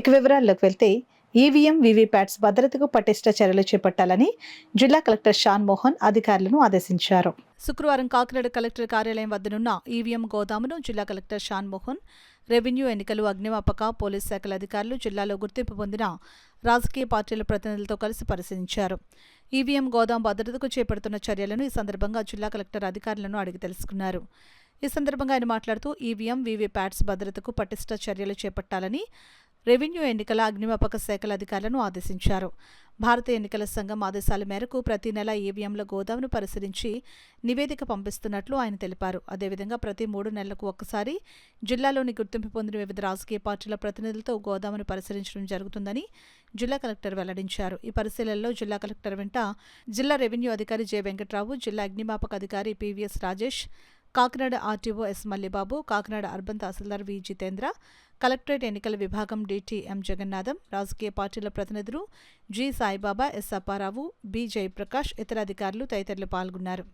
ఇక వివరాల్లోకి వెళ్తే ఈవీఎం వీవీప్యాట్స్ భద్రతకు పటిష్ట చర్యలు చేపట్టాలని జిల్లా కలెక్టర్ షాన్ మోహన్ అధికారులను ఆదేశించారు. శుక్రవారం కాకినాడ కలెక్టర్ కార్యాలయం వద్దనున్న ఈవీఎం గోదామును జిల్లా కలెక్టర్ షాన్ మోహన్, రెవెన్యూ, ఎన్నికలు, అగ్నిమాపక, పోలీస్ శాఖల అధికారులు, జిల్లాలో గుర్తింపు పొందిన రాజకీయ పార్టీల ప్రతినిధులతో కలిసి పరిశీలించారు. ఈవీఎం గోదాం భద్రతకు చేపడుతున్న చర్యలను ఈ సందర్భంగా జిల్లా కలెక్టర్ అధికారులను అడిగి తెలుసుకున్నారు. ఈ సందర్భంగా ఆయన మాట్లాడుతూ ఈవీఎం వీవీప్యాట్స్ భద్రతకు పటిష్ట చర్యలు చేపట్టాలని రెవెన్యూ, ఎన్నికల, అగ్నిమాపక శాఖల అధికారులను ఆదేశించారు. భారత ఎన్నికల సంఘం ఆదేశాల మేరకు ప్రతి నెల ఈవీఎంల గోదామును పరిశీలించి నివేదిక పంపిస్తున్నట్లు ఆయన తెలిపారు. అదేవిధంగా ప్రతి 3 నెలలకు ఒక్కసారి జిల్లాలోని గుర్తింపు పొందిన వివిధ రాజకీయ పార్టీల ప్రతినిధులతో గోదామును పరిశీలించడం జరుగుతుందని జిల్లా కలెక్టర్ వెల్లడించారు. ఈ పరిశీలనలో జిల్లా కలెక్టర్ వెంట జిల్లా రెవెన్యూ అధికారి జె వెంకట్రావు, జిల్లా అగ్నిమాపక అధికారి PVS Rajesh, Kakinada RTO S Mallibabu, Kakinada urban తహసీల్దార్ వి జితేంద్ర, కలెక్టరేట్ ఎన్నికల విభాగం డీటీ ఎం జగన్నాథం, రాజకీయ పార్టీల ప్రతినిధులు G Saibaba, S Apparao, B Jayaprakash, ఇతర అధికారులు తదితరులు పాల్గొన్నారు.